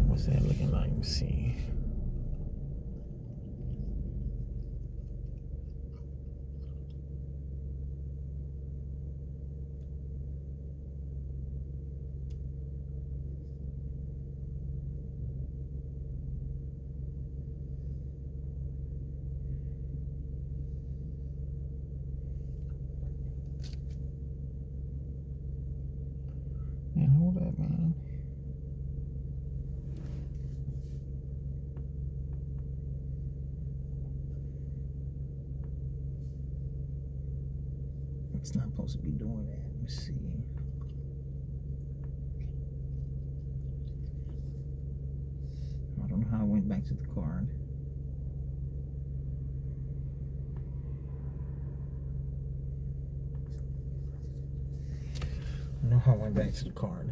What's that looking like? Let me see. Man, hold up, man. It's not supposed to be doing that. Let me see. I don't know how I went back to the card. I don't know how I went back to the card.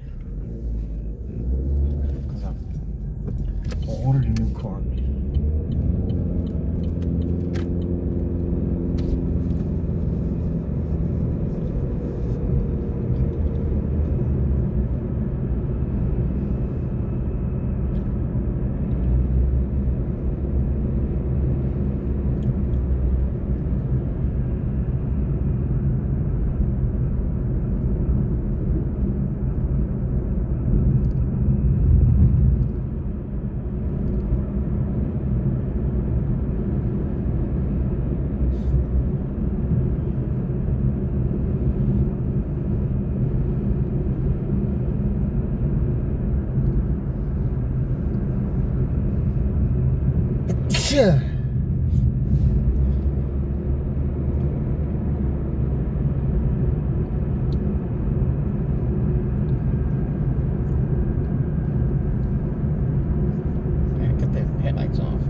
Because I ordered a new card. Yeah. Cut the headlights off.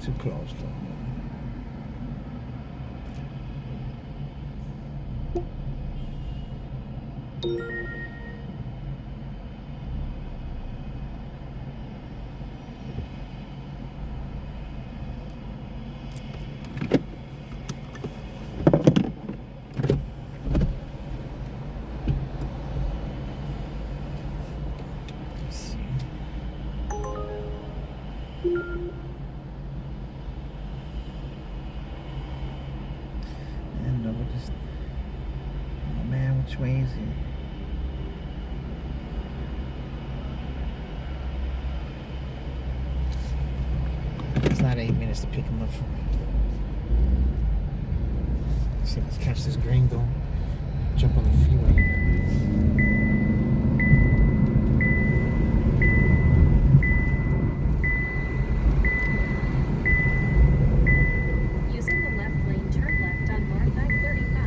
too close to him. And we're just, oh man, which way is it? It's not 8 minutes to pick him up from. See, let's catch this green though. Jump on the freeway. Using the left lane, turn left on North I-35.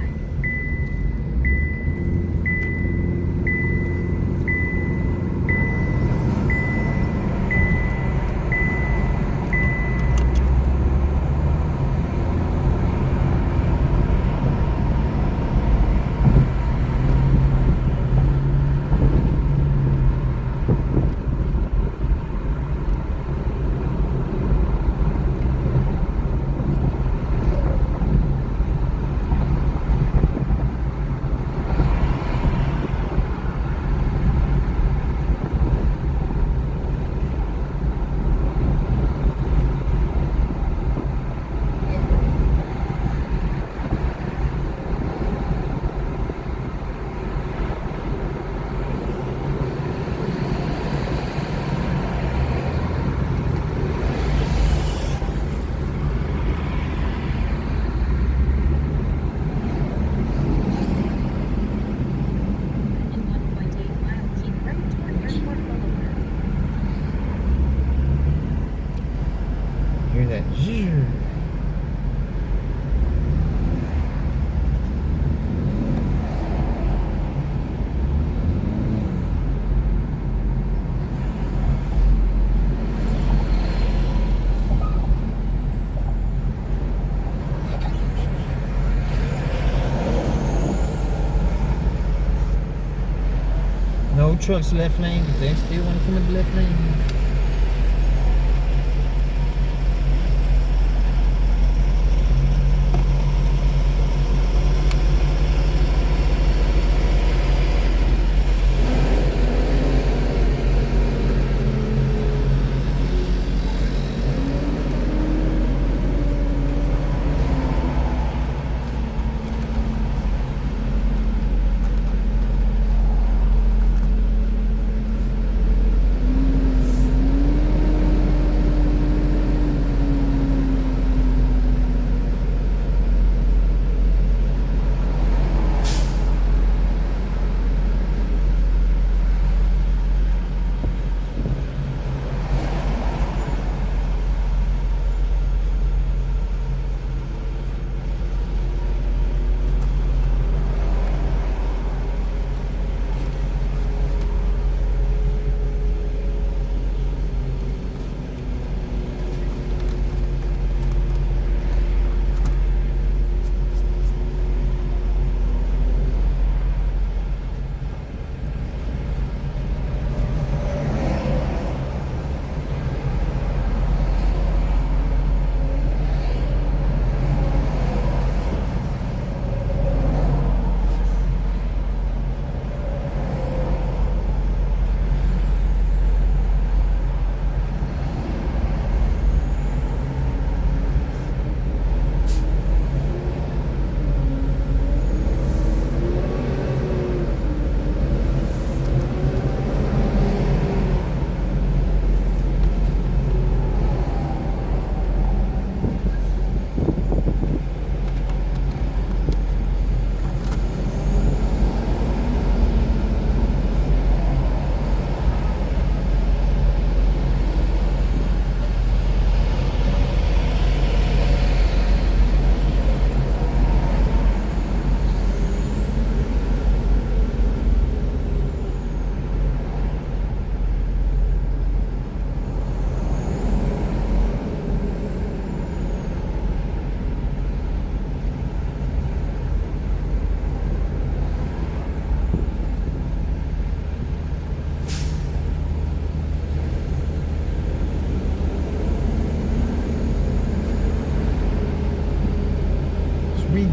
In 1.8 mile, keep right toward Airport Boulevard. Hear that? Zzz. No trucks left lane, but they still want to come in the left lane.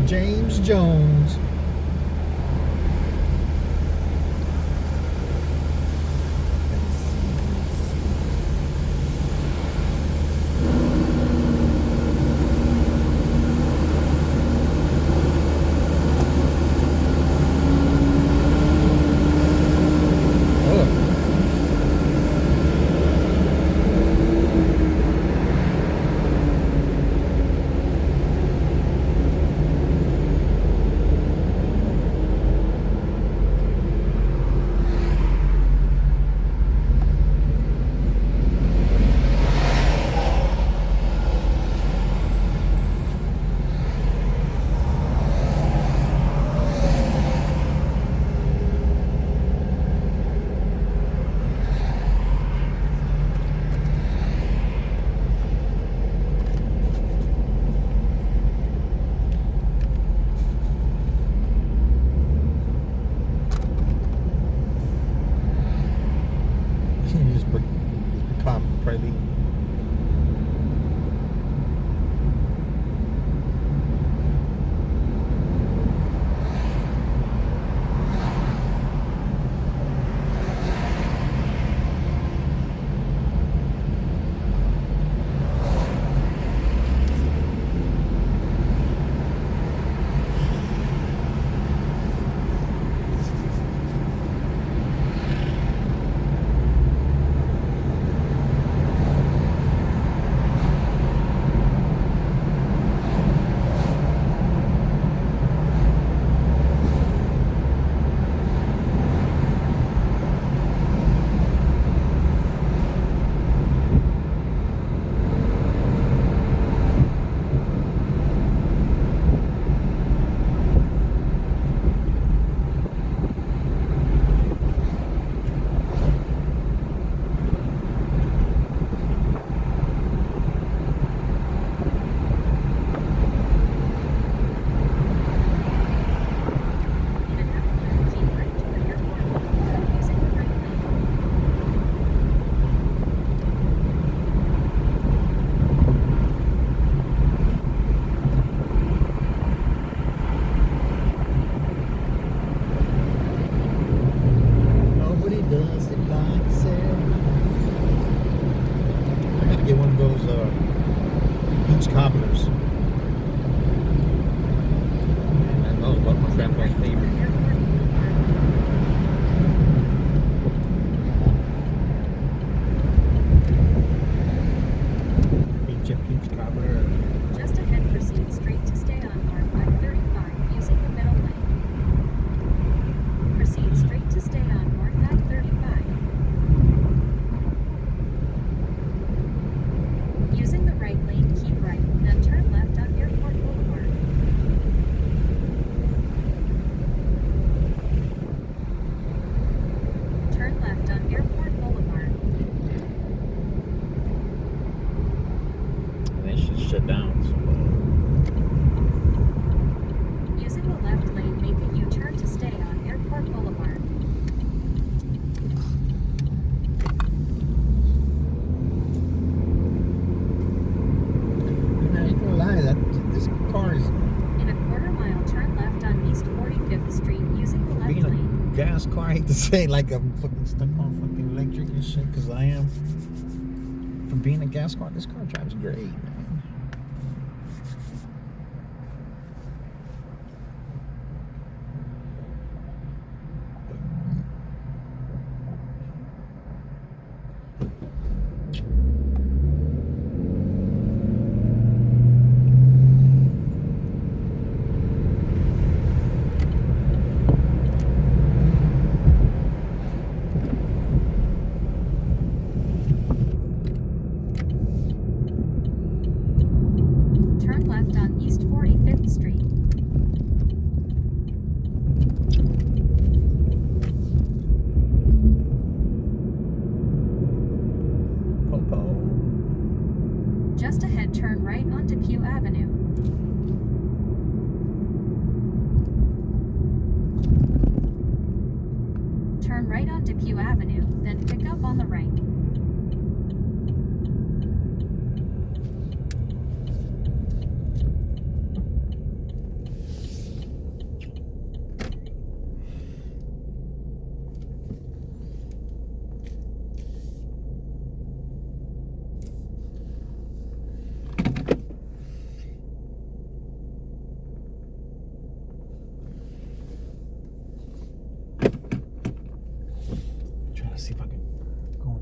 James Jones. Probably. Beach cobblers. And those are my grandpa's favorite. Peach cobbler. Just ahead, proceed straight to stay on North 535 using the middle lane. Proceed straight to stay on North 535. Using the right lane, keep right, then turn left on Airport Boulevard. Turn left on Airport Boulevard. They should shut down. Using the left lane, make a U-turn to stay on Airport Boulevard. This car is in a quarter mile, turn left on East 45th Street using the left being lane. a gas car. I hate to say it, like I'm fucking stuck on fucking electric and shit, because I am. For being a gas car, this car drives great, man. Turn left on East 45th Street. Popo. Just ahead, turn right on Depew Avenue. Turn right on Depew Avenue, then pick up on the right.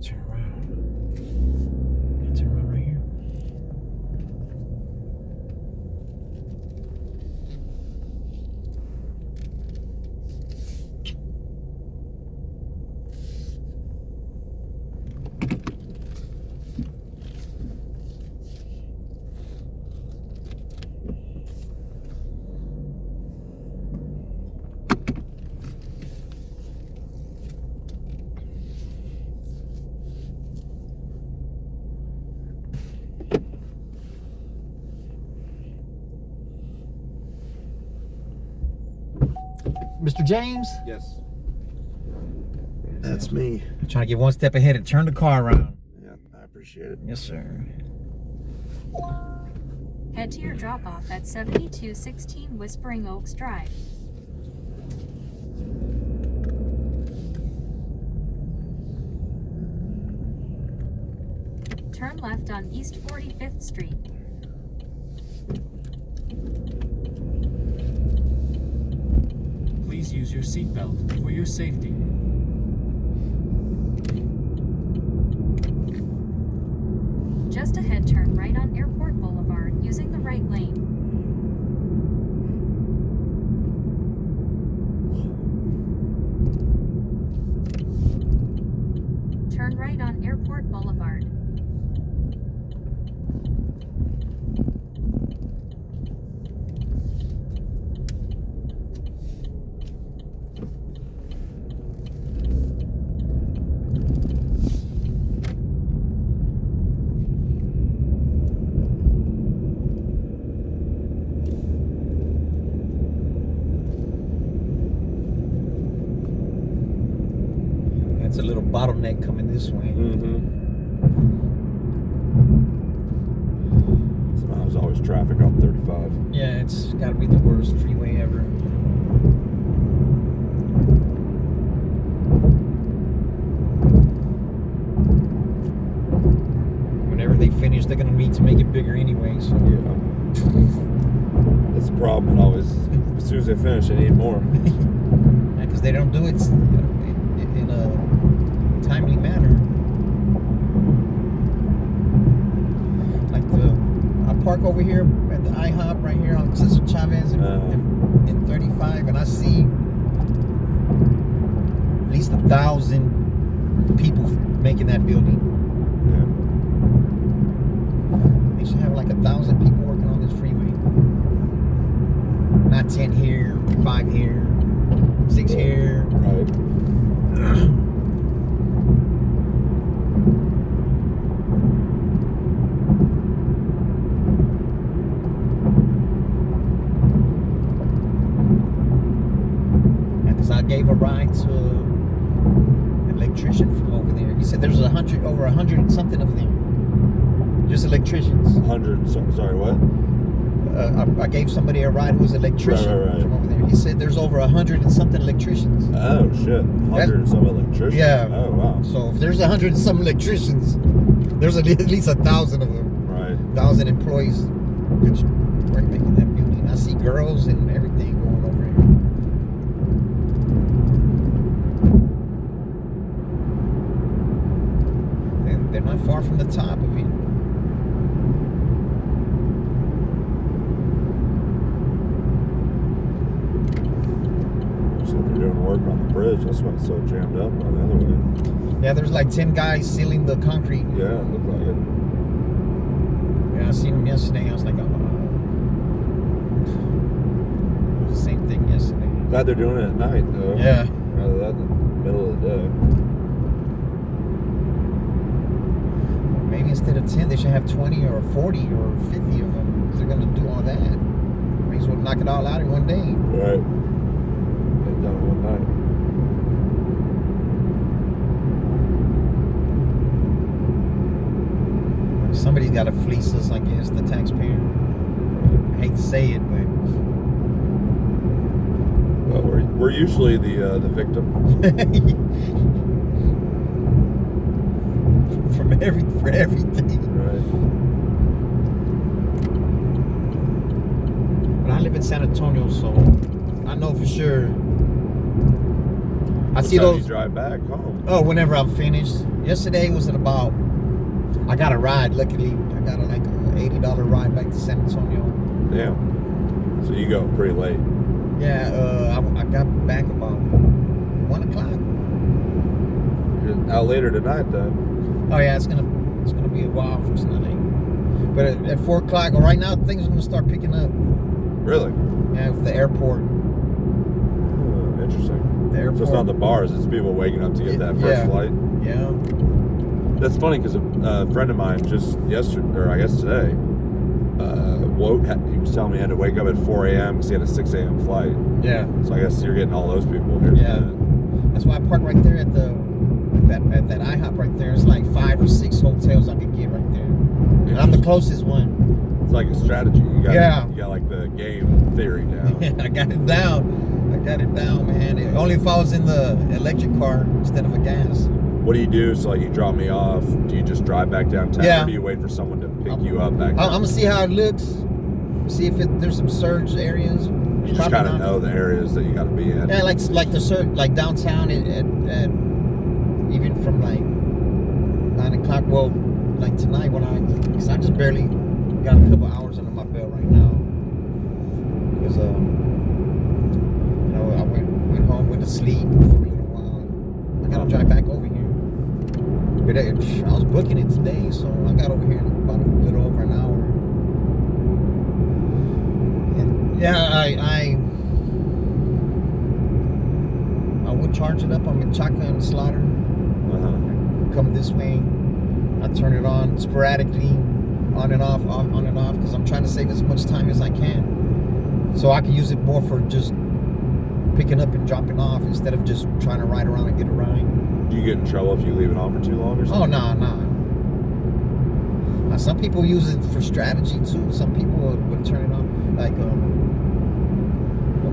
Turn around. Turn around right here. Mr. James? Yes. That's me. I'm trying to get one step ahead and turn the car around. Yeah, I appreciate it. Yes, sir. Head to your drop-off at 7216 Whispering Oaks Drive. Turn left on East 45th Street. Please use your seatbelt for your safety. Just ahead, turn right on Airport Boulevard using the right lane. Turn right on Airport Boulevard. That's a little bottleneck coming this way. Mm-hmm. There's always traffic on 35. Yeah, it's got to be the worst freeway ever. Whenever they finish, they're going to need to make it bigger anyway. So Yeah. That's the problem. It always, as soon as they finish, they need more. because they don't do it in a timely manner. Like I park over here at the IHOP right here on Cesar Chavez in 35, and I see at least 1,000 people making that building. Yeah. They should have like 1,000 people working on this freeway. Not 10 here, 5 here, 6 here. Right. Because I gave a ride to an electrician from over there. He said there's over 100 and something of them. Just electricians. 100. Sorry, what? I gave somebody a ride who was an electrician Right. from over there. He said there's over 100 and something electricians. Oh, shit. 100 and some electricians. Yeah. Oh, wow. So if there's 100 and some electricians, there's at least 1,000 of them. Right. 1,000 employees which work making that building. I see girls and everything going over here. And they're not far from the top of it. So they're doing work on the bridge. That's why it's so jammed up on the other way. Yeah, there's like 10 guys sealing the concrete. Yeah, it looked like it. Yeah, I seen them yesterday. I was like, oh. It was the same thing yesterday. Glad they're doing it at night, though. Yeah. Rather than in the middle of the day. Maybe instead of 10, they should have 20 or 40 or 50 of them. If they're going to do all that, may as well knock it all out in one day. Right. Get it done in one night. Somebody's got to fleece us, I guess, the taxpayer. I hate to say it, but Well, we're usually the victim. for everything. Right. But I live in San Antonio, so I know for sure. I see What time those. you drive back home. Oh, whenever I'm finished, Yesterday was at about. I got a ride. Luckily, I got like a $80 ride back to San Antonio. Damn. So you go pretty late. Yeah, I got back about 1 o'clock. You're out later tonight, then. Oh yeah, it's gonna be a while for tonight. But at 4 o'clock, or right now, things are gonna start picking up. Really? Yeah, with the airport. Interesting. The airport. So it's not the bars; it's people waking up to get that first Yeah. flight. Yeah. That's funny because a friend of mine just yesterday, or I guess today, he was telling me he had to wake up at 4 a.m. because he had a 6 a.m. flight. Yeah. So I guess you're getting all those people here. Yeah. That's why I parked right there at that IHOP right there. It's like 5 or 6 hotels I could get right there. And I'm the closest one. It's like a strategy. You got Yeah. You got like the game theory down. I got it down. Man. Only if I was in the electric car instead of a gas. What do you do? So like you drop me off. Do you just drive back downtown, Yeah. or do you wait for someone to pick you up back? I'm gonna see how it looks. See if there's some surge areas. You just Probably kind of not. know the areas that you got to be in. Yeah, like the surge, like downtown at even from like 9 o'clock. Well, like tonight because I just barely got a couple hours under my belt right now. Because I went home, went to sleep for a little while. I gotta drive back over here. But I was booking it today, so I got over here in about a little over an hour. And yeah, I would charge it up on Menchaca and Slaughter. Come this way, I turn it on sporadically, on and off, because I'm trying to save as much time as I can, so I can use it more for just picking up and dropping off instead of just trying to ride around and get a ride. Do you get in trouble if you leave it on for too long or something? Oh, no. Some people use it for strategy too. Some people would turn it on. Like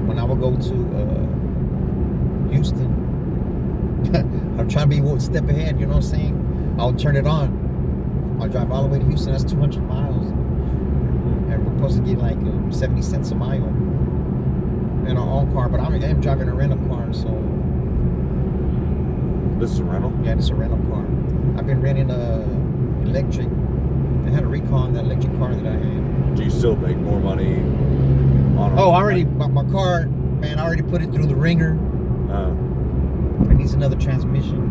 when I would go to Houston, I'm trying to be one step ahead, you know what I'm saying? I'll turn it on. I'll drive all the way to Houston. That's 200 miles. And we're supposed to get like 70 cents a mile in our own car. But I am driving a rental car, so... This is a rental? Yeah, it's a rental car. I've been renting electric. I had a recall on the electric car that I had. Do you still make more money on Oh, my car, man, I already put it through the ringer. It needs another transmission.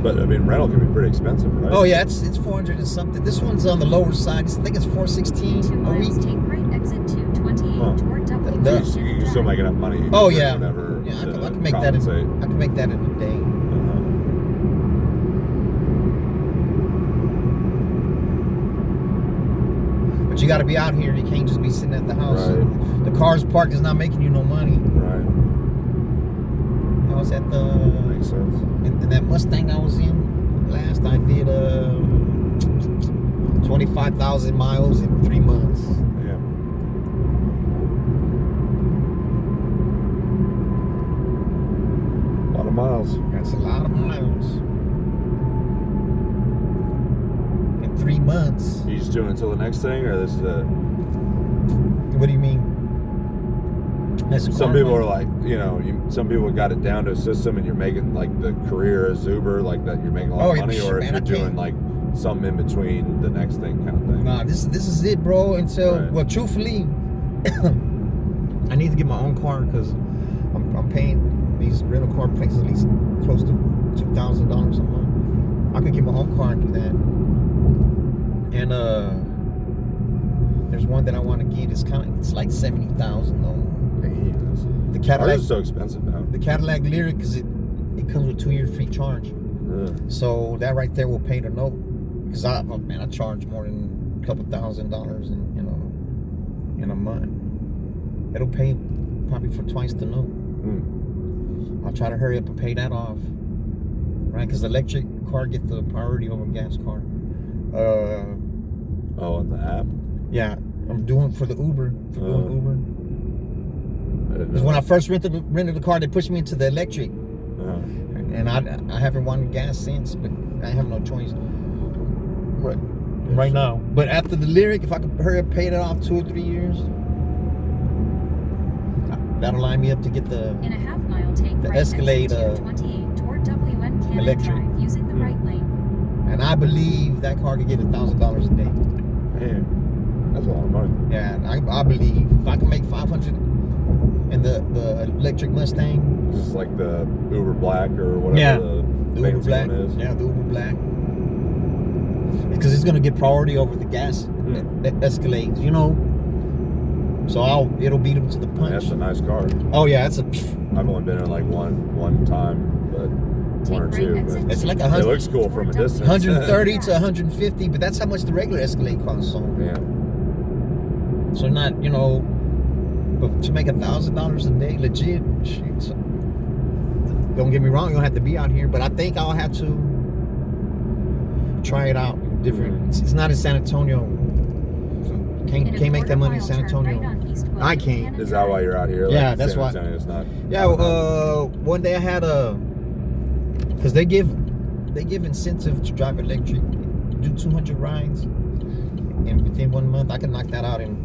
But I mean, rental can be pretty expensive, right? Oh yeah, it's 400 and something. This one's on the lower side. I think it's 416 2 a miles, week. take right exit 228 Huh. toward W. So you can still make enough money. Oh yeah, Whatever. yeah. I to can make that. I compensate. can make that in a day. But you got to be out here. You can't just be sitting at the house. Right. The car's parked is not making you no money. Right. I was at the Makes sense. in that Mustang I was in last. I did 25,000 miles in 3 months. Yeah. A lot of miles. That's a lot of miles in 3 months. You just doing it until the next thing, or this is it? What do you mean? That's a Some car people money. are like, some people got it down to a system, and you're making like the career as Uber, like that. You're making a lot of money, or if man, you're doing like something in between the next thing, kind of thing. Nah, this is it, bro. Until well, truthfully, I need to get my own car because I'm paying these rental car places at least close to $2,000 a month. I could get my own car and do that. And there's one that I want to get. It's like $70,000 though. The Cadillac Ours is so expensive now. The Cadillac Lyric, because it comes with 2 years free charge. So that right there will pay the note. Because I charge more than a couple $1,000 in a month. It'll pay probably for twice the note. I'll try to hurry up and pay that off, right? Because electric car get the priority over gas car. On the app? Yeah, I'm doing for the Uber. Doing Uber. Because when I first rented the car, they pushed me into the electric. And I haven't wanted gas since, but I have no choice right now. But after the Lyric, if I could hurry up pay it off 2 or 3 years, that'll line me up to get the In a half mile, take the right Escalade, exit 228 toward WNK. cannot Electric. drive using the right lane. And I believe that car could get $1,000 a day. Man, that's a lot of money. Yeah, I believe if I can make 500 in the electric Mustang. Is this like the Uber Black or whatever Yeah, the the Uber fancy Black. one is? Yeah, the Uber Black. Because it's gonna get priority over the gas Escalades, you know. So it'll beat them to the punch. That's a nice car. Oh yeah, it's a. I've only been in like one time, but one or two. But It's like it 100, looks cool from a distance. 130 to 150, but that's how much the regular Escalade costs. So, Yeah. so not, you know, but to make $1,000 a day, legit. Shit, so, don't get me wrong, you don't have to be out here, but I think I'll have to try it out. Different. It's not in San Antonio. So can't make that money in San Antonio. I can't. Is that why you're out here? Yeah, that's San why. Antonio, it's not. Yeah, one day I had because they give incentive to drive electric, do 200 rides, and within 1 month I can knock that out in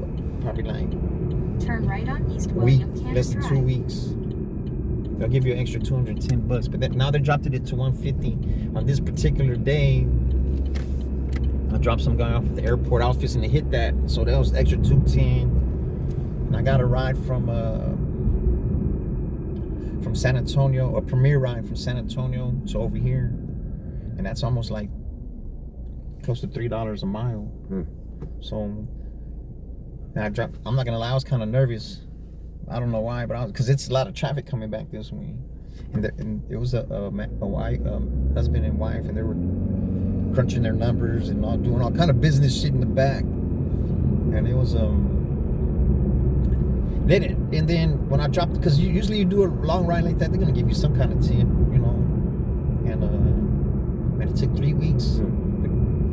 probably like Turn right on East week, William Cannon less than Drive. 2 weeks. They'll give you an extra $210, but now they dropped it to 150 on this particular day. I dropped some guy off at the airport. I was fixing to hit that, so that was extra 210. And I got a ride from San Antonio, a Premier ride from San Antonio to over here, and that's almost like close to $3 a mile. So I dropped. I'm not gonna lie, I was kind of nervous. I don't know why, but because it's a lot of traffic coming back this way, and it was a wife, husband and wife, and they were crunching their numbers and all doing all kind of business shit in the back, and it was then when I dropped, because usually you do a long ride like that, they're gonna give you some kind of tip, you know, and it took 3 weeks,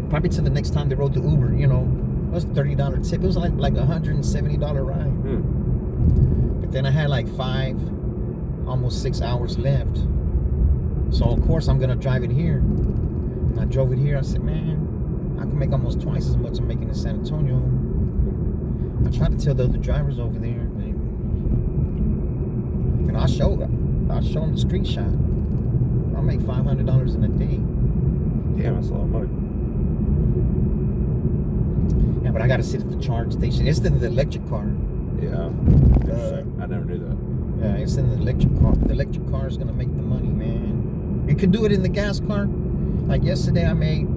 probably to the next time they rode the Uber, you know, it was a $30 tip. It was like $170 ride. But then I had like almost 6 hours left, so of course I'm gonna drive it here. And I drove it here. I said, man, I can make almost twice as much I'm making in San Antonio. I tried to tell the other drivers over there, and I'll show them the screenshot. I'll make $500 in a day. Damn, that's a lot of money. Yeah, but I gotta sit at the charge station. It's in the electric car. Yeah. Interesting. I never knew that. Yeah, it's in the electric car. The electric car is gonna make the money, man. You could do it in the gas car. Like yesterday, I made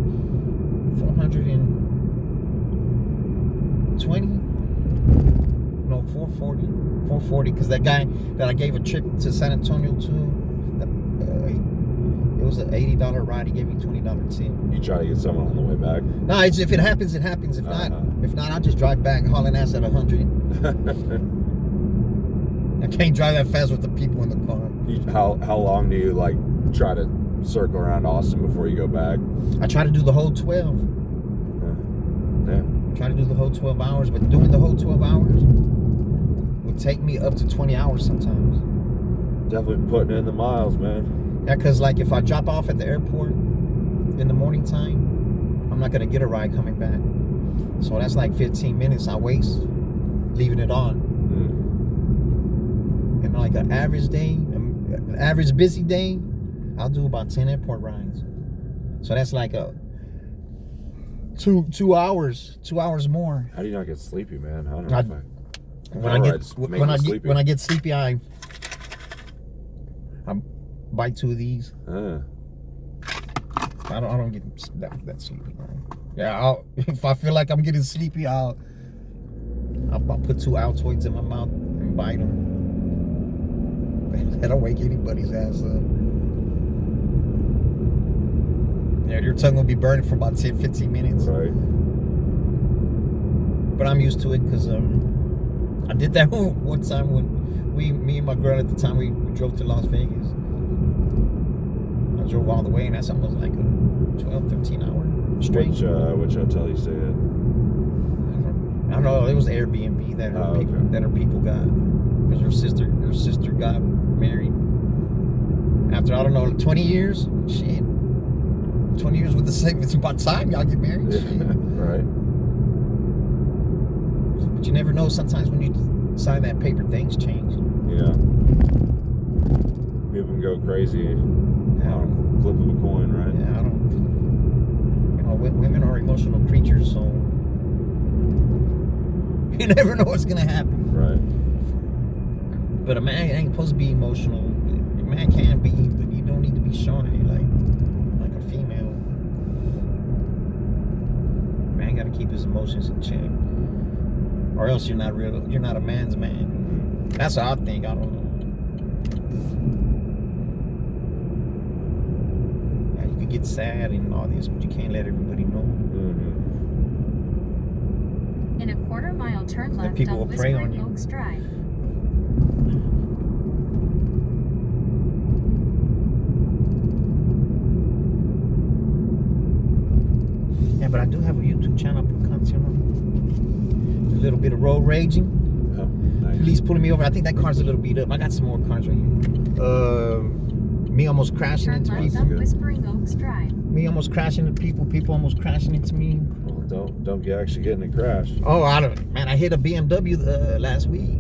440, because that guy that I gave a trip to San Antonio to, it was an $80 ride. He gave me $20 tip. You try to get someone on the way back? No, if it happens, it happens. If not, I'll just drive back, hauling ass at 100. I can't drive that fast with the people in the car. How long do you like try to circle around Austin before you go back? I try to do the whole 12. Yeah. Try to do the whole 12 hours, but doing the whole 12 hours would take me up to 20 hours sometimes. Definitely putting in the miles, man. Yeah, because like if I drop off at the airport in the morning time, I'm not gonna get a ride coming back. So that's like 15 minutes I waste leaving it on. And like an average day, an average busy day, I'll do about 10 airport rides. So that's like a 2 hours more. How do you not get sleepy, man? I don't know. When I get sleepy, I buy 2 of these. I don't get that sleepy, man. Yeah, if I feel like I'm getting sleepy, I'll put 2 Altoids in my mouth and bite them. That'll wake anybody's ass up. Yeah, your tongue will be burning for about 10-15 minutes. Right. But I'm used to it because I did that one time when me and my girl at the time, we drove to Las Vegas. I drove all the way, and that's almost like a 12-13 hour straight. Which hotel you stayed at? I don't know. It was Airbnb that her people got, because her sister got married after, I don't know, 20 years. Shit, 20 years with the same. It's about time y'all get married. Right. But you never know. Sometimes when you sign that paper, things change. Yeah. People can go crazy Yeah. on flip of a coin, right? Yeah, I don't. You know, women are emotional creatures, so you never know what's gonna happen. Right. But a man ain't supposed to be emotional. A man can be, but you don't need to be showing it like a female. Man got to keep his emotions in check, or else you're not real. You're not a man's man. That's how I think. I don't know. Yeah, you could get sad and all this, but you can't let everybody know. Mm-hmm. In a quarter-mile turn Then left people on will prey on Whispering you. Oaks Drive. Yeah, but I do have a YouTube channel I put content on. A little bit of road raging. Oh, nice. Police pulling me over. I think that car's a little beat up. I got some more cars right here. Me almost crashing Turn into left people. on Good. Whispering Oaks Drive. Me almost crashing into people. People almost crashing into me. Well, don't get actually get in a crash. Oh, I don't. Man, I hit a BMW last week.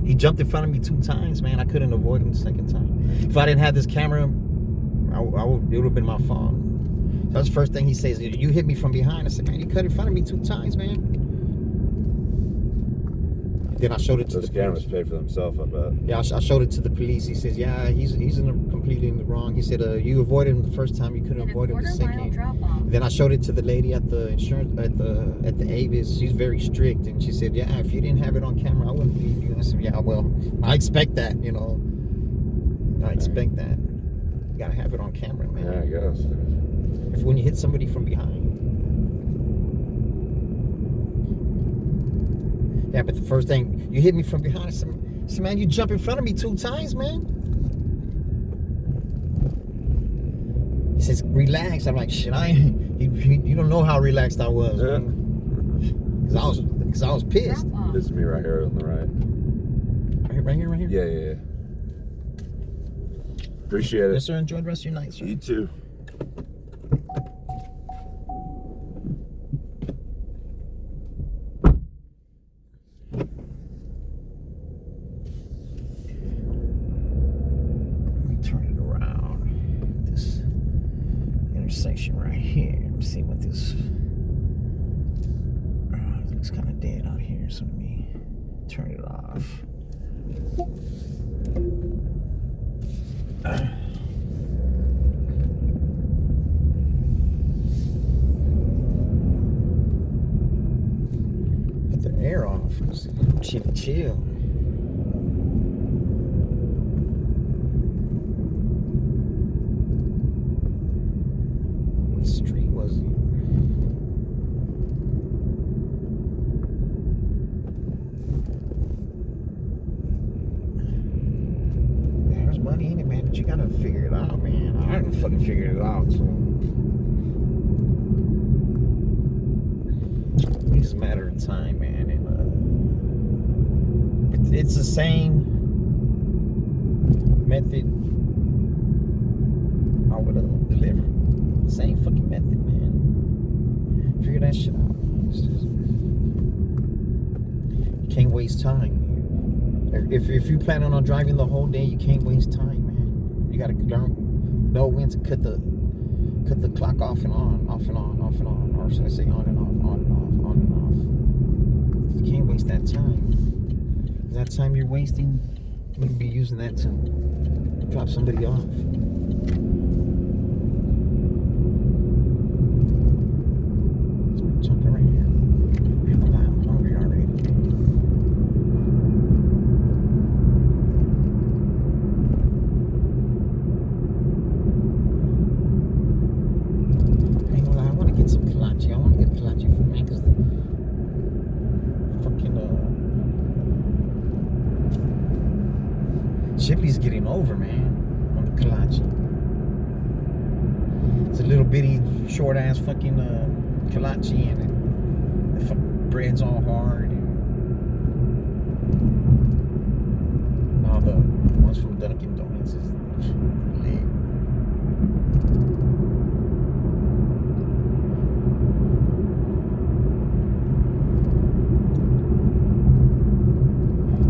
He jumped in front of me 2 times, man. I couldn't avoid him the second time. If I didn't have this camera, it would have been my fault. So that's the first thing he says. You hit me from behind. I said, man, you cut in front of me 2 times, man. Then I showed it to Those the cameras pay for themselves, I bet. Yeah, I showed it to the police. He says, yeah, he's completely in the wrong. He said, you avoided him the first time, you couldn't In a avoid him the quarter-mile second. drop-off. Then I showed it to the lady at the insurance at the Avis. She's very strict, and she said, yeah, if you didn't have it on camera, I wouldn't believe you. I said, yeah, well, I expect that, you know. I expect that. You gotta have it on camera, man. Yeah, I guess. If when you hit somebody from behind. Yeah, but the first thing, you hit me from behind. I said, man, you jump in front of me 2 times, man. He says, relax. I'm like, shit, you don't know how relaxed I was, Yeah. man. Because I was pissed. Drop off. This is me right here on the right. Right here? Yeah. Appreciate it. Yes, sir. Enjoy the rest of your night, sir. You too. Let me turn it around. This intersection right here. Let me see what this. It looks kind of dead out here, so let me turn it off. Put the air off. Chill. What street was it? There's money in it, man, but you gotta figure it out, man. I haven't fucking figured it out, so it's a matter of time, man. And it's the same method I would deliver. Same fucking method, man. Figure that shit out. It's just, you can't waste time. If you plan on driving the whole day, you can't waste time, man. You gotta know when to cut the clock off and on, or should I say on and off. You can't waste that time. That time you're wasting, you can be using that to drop somebody off. There's been chunking right here. I'm hungry already. I ain't gonna lie, I want to get some kolache. I want to get kolache for me because fucking Chipley's getting over, man, on the kolache. It's a little bitty, short ass fucking kolache, and the fucking bread's all hard. And all the ones from Dunkin' Donuts is lit.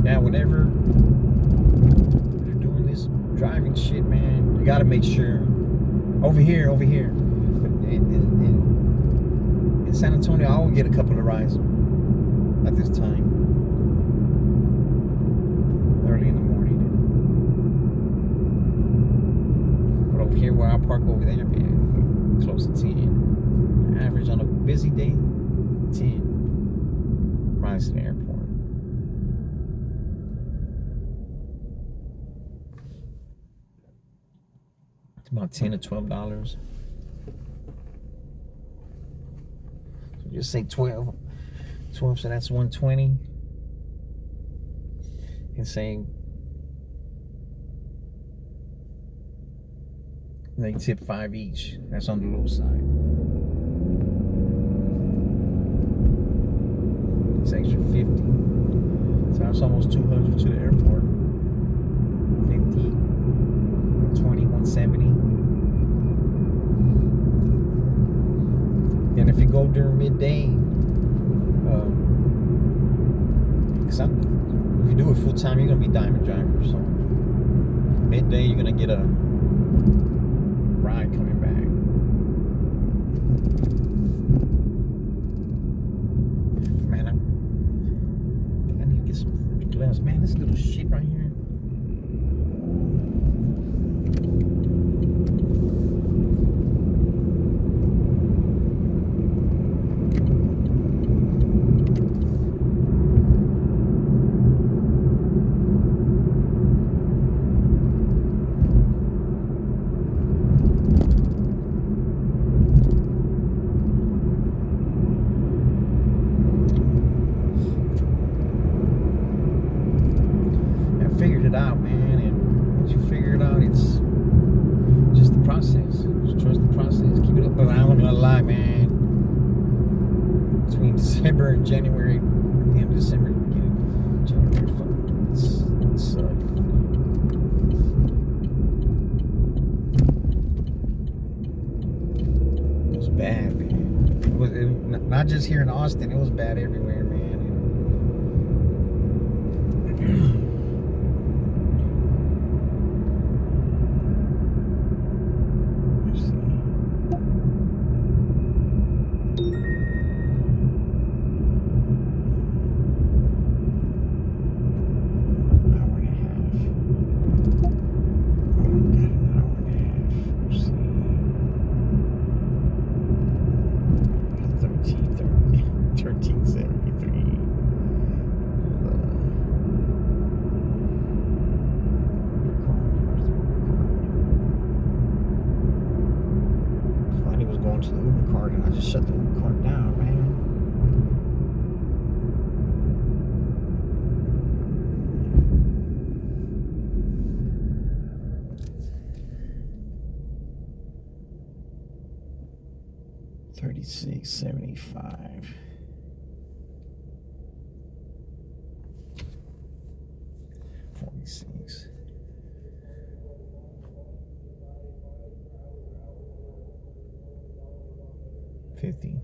Yeah, whenever you're doing this driving to make sure. Over here. But in San Antonio, I will get a couple of rides at this time. Early in the morning. But over here where I park over there, man, close to 10. Average on a busy day, 10 rides to the airport. It's about $10 to $12. So just say 12, so that's 120. And saying they tip 5 each. That's on the low side. It's extra 50. So that's almost 200 to the airport. 50, 120, 170. And if you go during midday, if you do it full time, you're gonna be diamond driver. So midday, you're gonna get a ride coming back. Man, I think I need to get some first class. Man, this little shit right here. Figured it out, man, and once you figure it out, it's just the process. Just trust the process. Keep it up. But I'm not gonna lie, man. Between December and January, at the end of December, January, it's it was bad, man. It was not just here in Austin. It was bad everywhere, man. To the Uber card, and I just shut the Uber card down, man. $36.75. $46. $50.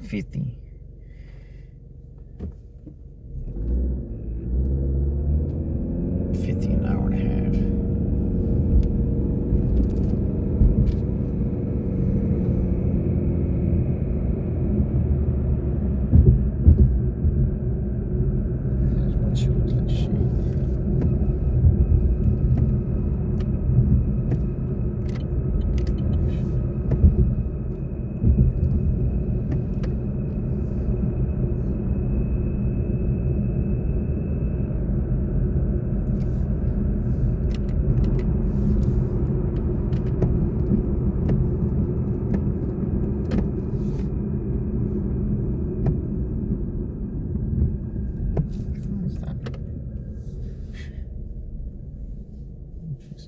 $50. $50 an hour and a half.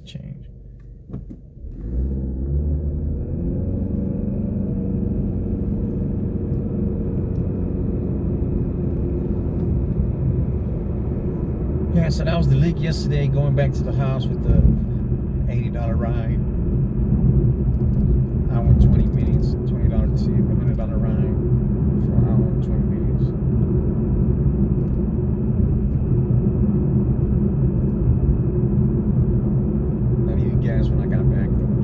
Change. Yeah, so that was the leak yesterday, going back to the house with the $80 ride. 20 minutes, $20 tip, $100 ride for an hour and 20 minutes. Not even gas when I got back though.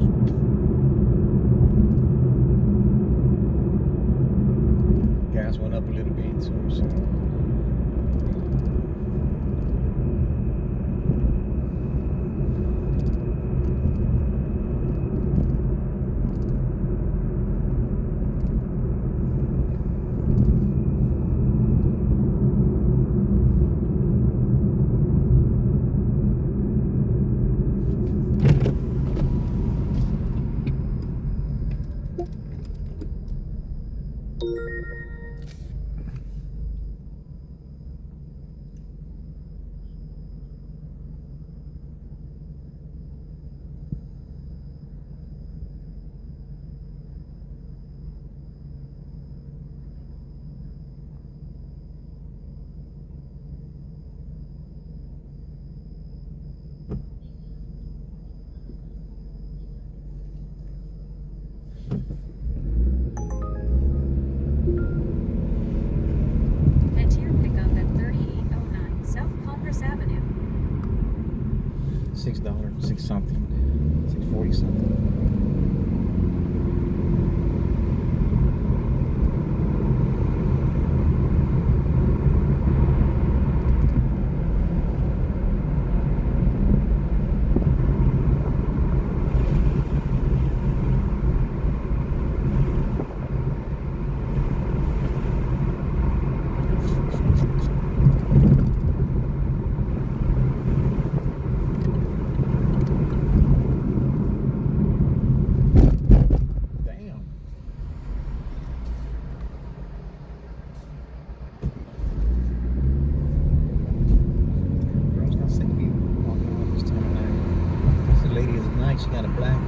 Gas went up a little bit too, so. Head to your pickup at 3809 South Congress Avenue. $6, 6 something, 640 something. Damn. Girls gonna see me walking around this time of night. This lady is nice. She got a black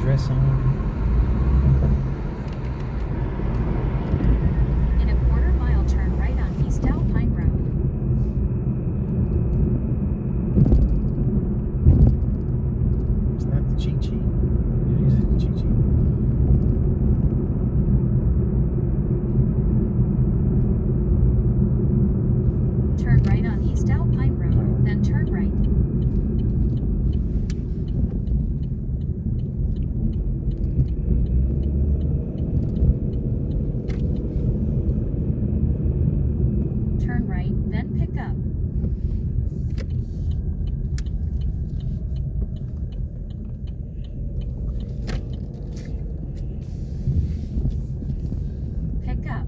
dress on. In a quarter-mile turn right on East Alpine Road. It's not the Chi-Chi. It is the Chi-Chi. Turn right on East Alpine Road, then turn right. Turn right, then pick up. Pick up.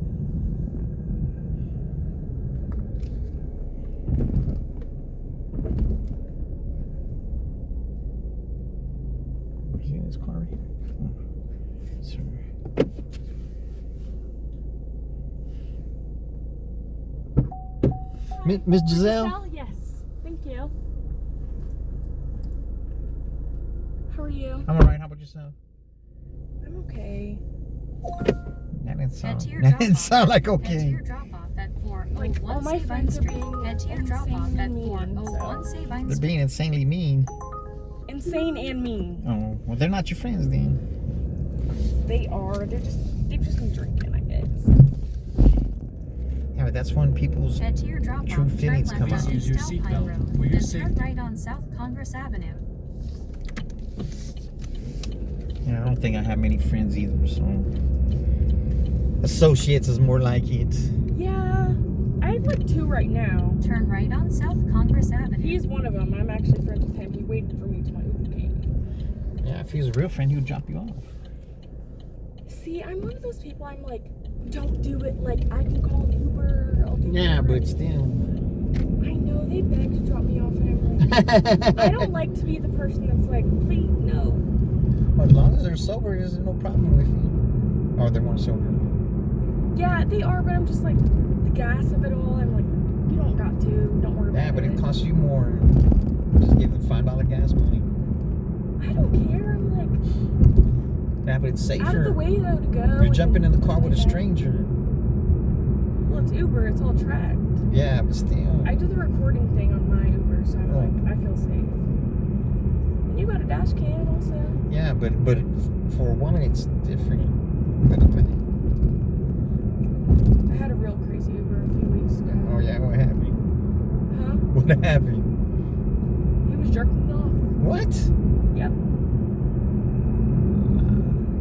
Where's he in this car right here? Oh. Sorry. Miss Giselle? Yes. Thank you. How are you? I'm alright. How about yourself? I'm okay. That didn't Head sound. to your That drop didn't off. sound like Head to okay. your drop off at 401 Like, all my Sabine friends are Street. being Head to your drop off insanely at mean, 401 so- Sabine They're Street. being insanely mean. Insane and mean. Oh, well, they're not your friends then. They are. They've just been drinking, I guess. Yeah, but that's when people's. Head to your drop off. True Turn feelings left come on out. Use East your Alpine seatbelt Road. for your Then safety. turn right on South Congress Avenue. Yeah, I don't think I have many friends either, so. Associates is more like it. Yeah. I have like 2 right now. Turn right on South Congress Avenue. He's one of them. I'm actually friends with him. He waited for me till my Uber came. Yeah, if he was a real friend, he would drop you off. See, I'm one of those people. I'm like, don't do it. Like, I can call an Uber. I'll do Yeah, Uber. but still. I know they beg to drop me off, and I'm like, I don't like to be the person that's like, please, no. Well, as long as they're sober, there's no problem with you. Or they weren't sober. Yeah, they are, but I'm just like, the gas of it all, I'm like, you don't got to. Don't worry Yeah, about but it. it costs you more. Just give them $5 gas money. I don't care. I'm like, Yeah, but it's safer. out of the way though to go. You're and jumping in the car with a okay. stranger. Well, it's Uber. It's all tracked. Yeah, but still. I do the recording thing on my Uber, so I'm Oh. like, I feel safe. You got a dash cam also. Yeah, but for a woman, it's different than a man. I had a real crazy Uber a few weeks ago. Oh yeah, what happened? Huh? What happened? He was jerking off. What? Yep.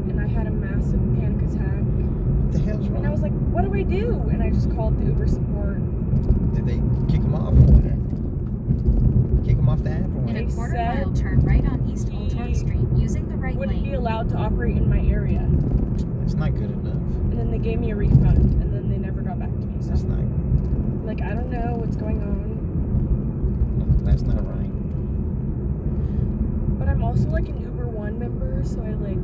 And I had a massive panic attack. What the hell's wrong? And I was like, what do I do? And I just called the Uber support. Did they kick him off or what? Kick him off the app or what? In a They quarter-mile said turn right on East he Old Torch Street using the right Wouldn't be lane. allowed to operate in my area. That's not good enough. And then they gave me a refund, and then they never got back to me. So That's not. like, I don't know what's going on. No, that's not right. But I'm also like an Uber One member, so I like.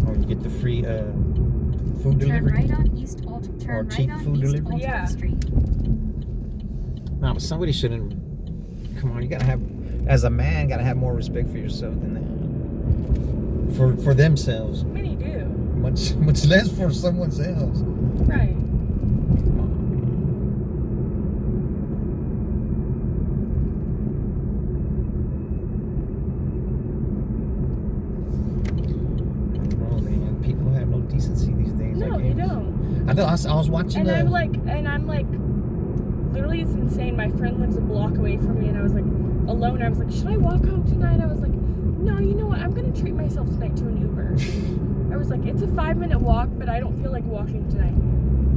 Oh, you get the free food Turn delivery. right on East Old Or Turn cheap right on food East delivery? Old Yeah. Torch Street. No, but somebody shouldn't. Come on, you gotta have, as a man, gotta have more respect for yourself than that. For themselves, Many do. much less for someone else. Right. Come on, man. I don't know, man. People have no decency these days. No, I they guess. don't. I know. I was watching. And I'm like, literally, it's insane. My friend lives a block away from me, and I was like, alone. I was like, should I walk home tonight? I was like, no, you know what? I'm gonna treat myself tonight to an Uber. I was like, it's a 5-minute walk, but I don't feel like walking tonight.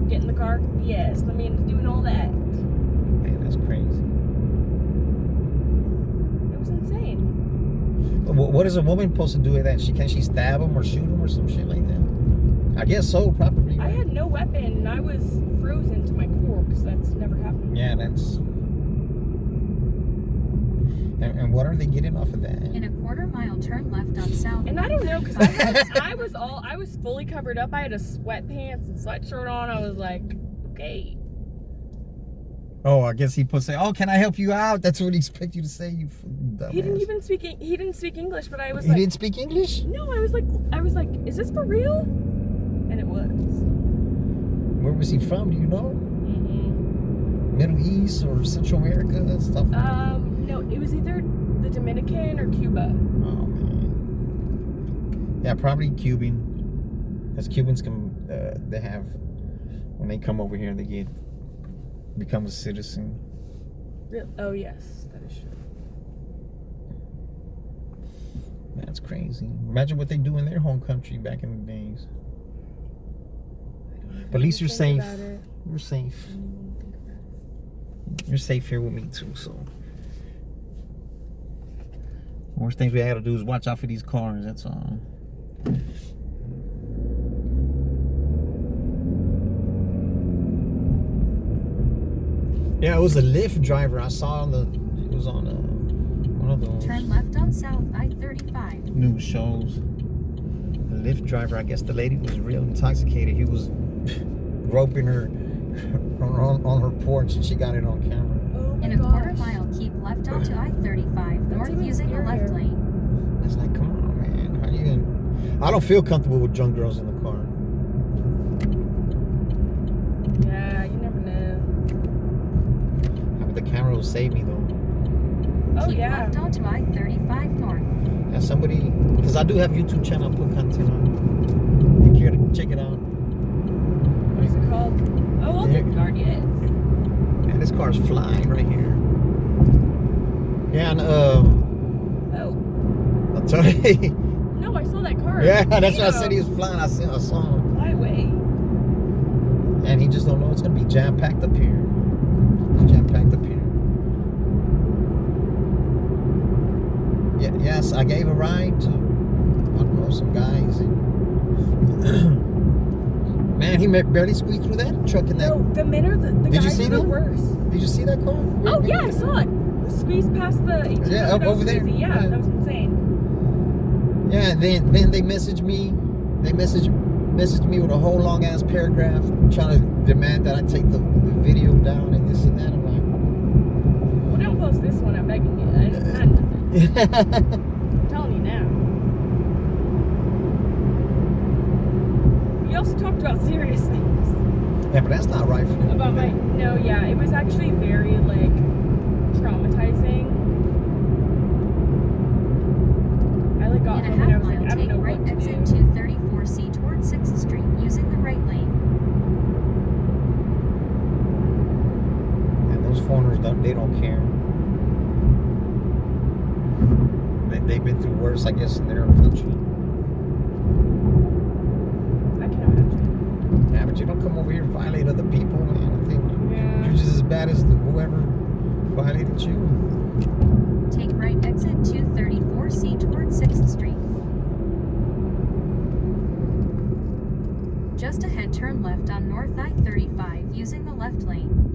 Get in the car? Yes. Let me end up doing all that. Man, that's crazy. It was insane. What is a woman supposed to do with that? Can she stab him or shoot him or some shit like that? I guess so, probably. I had no weapon, and I was frozen to my core because that's never happened. Yeah, that's. And what are they getting off of that? In a quarter-mile turn left on South. And I don't know, because I was fully covered up. I had a sweatpants and sweatshirt on. I was like, okay. Oh, I guess he put say, "Oh, can I help you out?" That's what he expect you to say. You dumbass. He didn't speak English, but I was He like, didn't speak English. no, I was like, is this for real? And it was. Where was he from? Do you know? Middle East or Central America? Stuff. No, it was either the Dominican or Cuba. Oh man. Yeah, probably Cuban. Because Cubans can, they have, when they come over here, they become a citizen. Real? Oh yes, that is true. That's crazy. Imagine what they do in their home country back in the days. But at least you're safe. You're safe. You're safe here with me too, so. Worst things we gotta do is watch out for these cars, that's all. Yeah, it was a Lyft driver I saw it was on one of those Turn left on South I-35. news shows. The Lyft driver, I guess the lady was real intoxicated. He was groping her on her porch and she got it on camera. Oh my In a gosh. quarter-mile, keep left onto I-35 north even using the left scarier. lane. It's like, come on, man. How you gonna... I don't feel comfortable with drunk girls in the car. Yeah, you never know. But the camera will save me though. Oh Keep yeah. left onto I-35 north. Yeah, somebody, because I do have YouTube channel, I put content on. If you care to check it out. What's it called? Oh, I'll take guard, yes. Man, this car's flying right here. Yeah, and Oh. I'll tell you. No, I saw that car. Yeah, that's why I said he was flying. I saw him. Fly away. And he just don't know it's gonna be jam packed up here. It's jam packed up here. Yeah, yes, I gave a ride to, I don't know, some guys. And man, he barely squeezed through that truck in that. No, the men are the Did you guys see are the that? worst. Did you see that car? Oh yeah, I saw it. Squeeze past the 18. Yeah, up that was over there. crazy. Yeah, Yeah. that was insane. Yeah, then they messaged me. They messaged me with a whole long ass paragraph trying to demand that I take the video down and this and that. I'm Well, don't post this one. I'm begging you. I didn't find nothing. like, I'm telling you now. We also talked about serious things. yeah, but that's not right for them. About my no, yeah, it was actually very like traumatizing. got In a home and I half was like, mile, I don't take know right what to exit do. 234C towards 6th Street using the right lane. And those foreigners they don't care. They've been through worse, I guess, in their country. I can imagine. Yeah, but you don't come over here and violate other people, man. I think Yeah. you're just as bad as whoever violated you. Take right exit 234C towards 6th Street. Just ahead, turn left on North I-35 using the left lane.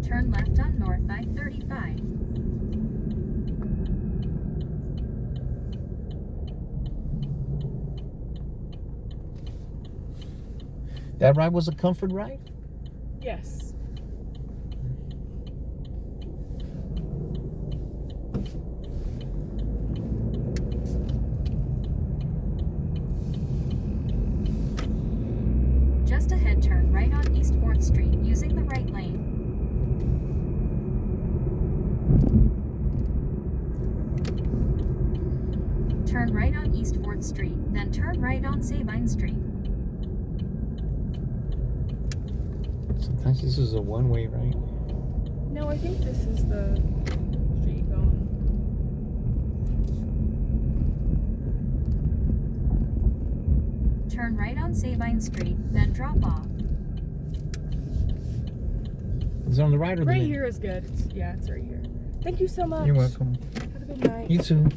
Turn left on North I-35. That ride was a comfort ride? Yes. Just ahead, turn right on East 4th Street using the right lane. Turn right on East 4th Street, then turn right on Sabine Street. Sometimes this is a one-way, right? No, I think this is the street going. Turn right on Sabine Street, then drop off. Is it on the right or the Right left? here is good. Yeah, it's right here. Thank you so much. You're welcome. Have a good night. You too.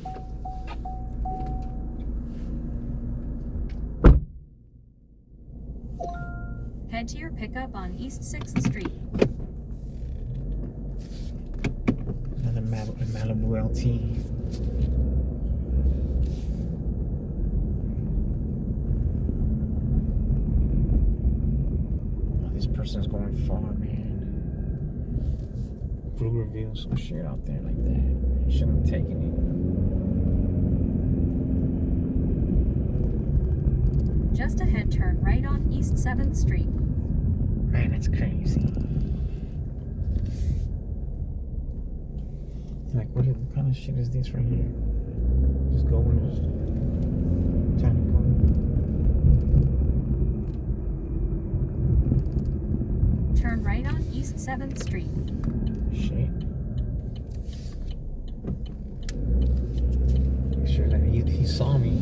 Head to your pickup on East 6th Street. Another Malibu LT. Oh, this person's going far, man. Pflugerville, some shit out there like that. They shouldn't have taken it. Just ahead, turn right on East 7th Street. Man, that's crazy. Like, what kind of shit is this right here? Just go and just trying to go. Turn right on East 7th Street. Shit. Make sure that he saw me.